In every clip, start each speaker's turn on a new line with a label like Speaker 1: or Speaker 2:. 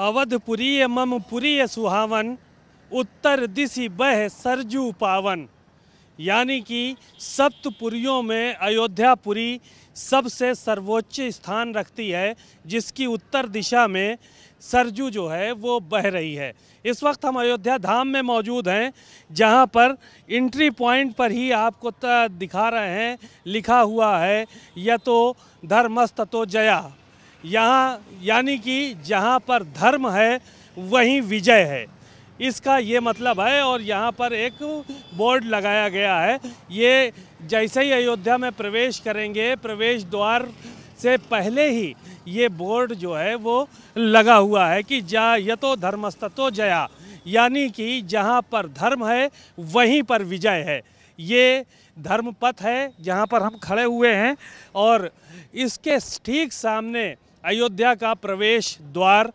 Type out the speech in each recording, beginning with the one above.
Speaker 1: अवधपुरी मम पुरी सुहावन, उत्तर दिशि बह सरजू पावन। यानी कि सप्तपुरियों में अयोध्यापुरी सबसे सर्वोच्च स्थान रखती है, जिसकी उत्तर दिशा में सरजू जो है वो बह रही है। इस वक्त हम अयोध्या धाम में मौजूद हैं, जहां पर एंट्री पॉइंट पर ही आपको दिखा रहे हैं, लिखा हुआ है यतो धर्मस्ततो जया। यहाँ यानी कि जहाँ पर धर्म है वहीं विजय है, इसका ये मतलब है। और यहाँ पर एक बोर्ड लगाया गया है। ये जैसे ही अयोध्या में प्रवेश करेंगे, प्रवेश द्वार से पहले ही ये बोर्ड जो है वो लगा हुआ है कि जा यतो धर्मस्ततो जया, यानी कि जहाँ पर धर्म है वहीं पर विजय है। ये धर्मपथ है जहाँ पर हम खड़े हुए हैं, और इसके ठीक सामने अयोध्या का प्रवेश द्वार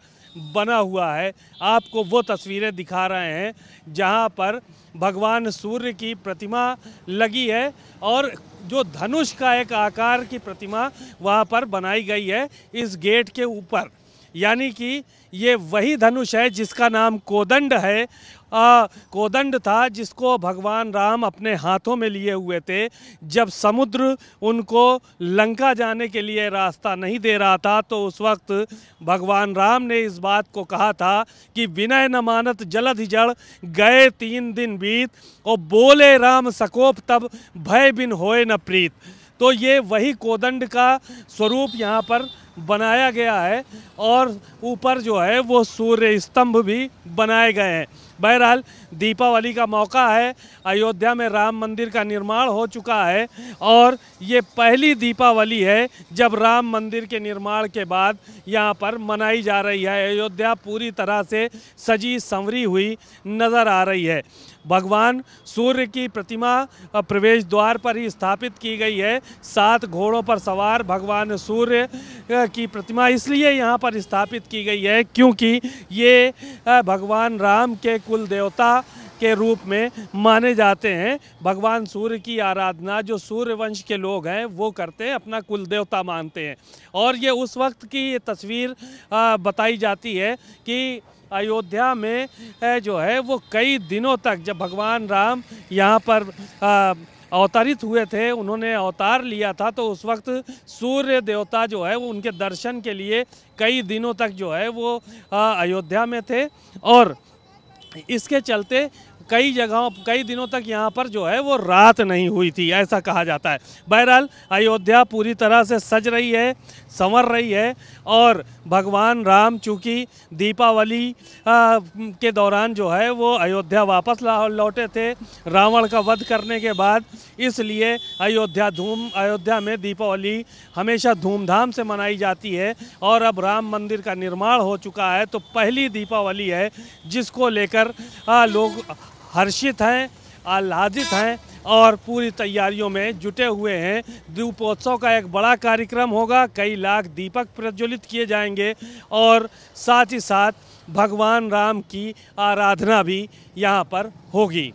Speaker 1: बना हुआ है। आपको वो तस्वीरें दिखा रहे हैं जहां पर भगवान सूर्य की प्रतिमा लगी है, और जो धनुष का एक आकार की प्रतिमा वहां पर बनाई गई है इस गेट के ऊपर। यानी कि ये वही धनुष है जिसका नाम कोदंड है। कोदंड था जिसको भगवान राम अपने हाथों में लिए हुए थे। जब समुद्र उनको लंका जाने के लिए रास्ता नहीं दे रहा था, तो उस वक्त भगवान राम ने इस बात को कहा था कि विनय न मानत जलधि जड़, गए 3 दिन बीत, और बोले राम सकोप तब, भय बिन होए न प्रीत। तो ये वही कोदंड का स्वरूप यहाँ पर बनाया गया है, और ऊपर जो है वो सूर्य स्तंभ भी बनाए गए हैं। बहरहाल दीपावली का मौका है, अयोध्या में राम मंदिर का निर्माण हो चुका है, और ये पहली दीपावली है जब राम मंदिर के निर्माण के बाद यहाँ पर मनाई जा रही है। अयोध्या पूरी तरह से सजी संवरी हुई नज़र आ रही है। भगवान सूर्य की प्रतिमा प्रवेश द्वार पर ही स्थापित की गई है। 7 घोड़ों पर सवार भगवान सूर्य की प्रतिमा इसलिए यहाँ पर स्थापित की गई है क्योंकि ये भगवान राम के कुल देवता के रूप में माने जाते हैं। भगवान सूर्य की आराधना जो सूर्य वंश के लोग हैं वो करते हैं, अपना कुल देवता मानते हैं। और ये उस वक्त की ये तस्वीर बताई जाती है कि अयोध्या में जो है वो कई दिनों तक, जब भगवान राम यहाँ पर अवतरित हुए थे, उन्होंने अवतार लिया था, तो उस वक्त सूर्य देवता जो है वो उनके दर्शन के लिए कई दिनों तक जो है वो अयोध्या में थे, और इसके चलते कई जगहों कई दिनों तक यहाँ पर जो है वो रात नहीं हुई थी, ऐसा कहा जाता है। बहरहाल अयोध्या पूरी तरह से सज रही है, संवर रही है, और भगवान राम चूँकि दीपावली के दौरान जो है वो अयोध्या वापस लौटे थे रावण का वध करने के बाद, इसलिए अयोध्या में दीपावली हमेशा धूमधाम से मनाई जाती है। और अब राम मंदिर का निर्माण हो चुका है, तो पहली दीपावली है जिसको लेकर लोग हर्षित हैं, आह्लादित हैं, और पूरी तैयारियों में जुटे हुए हैं। दीपोत्सव का एक बड़ा कार्यक्रम होगा, कई लाख दीपक प्रज्वलित किए जाएंगे, और साथ ही साथ भगवान राम की आराधना भी यहाँ पर होगी।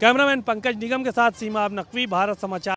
Speaker 1: कैमरामैन पंकज निगम के साथ सीमा नकवी, भारत समाचार।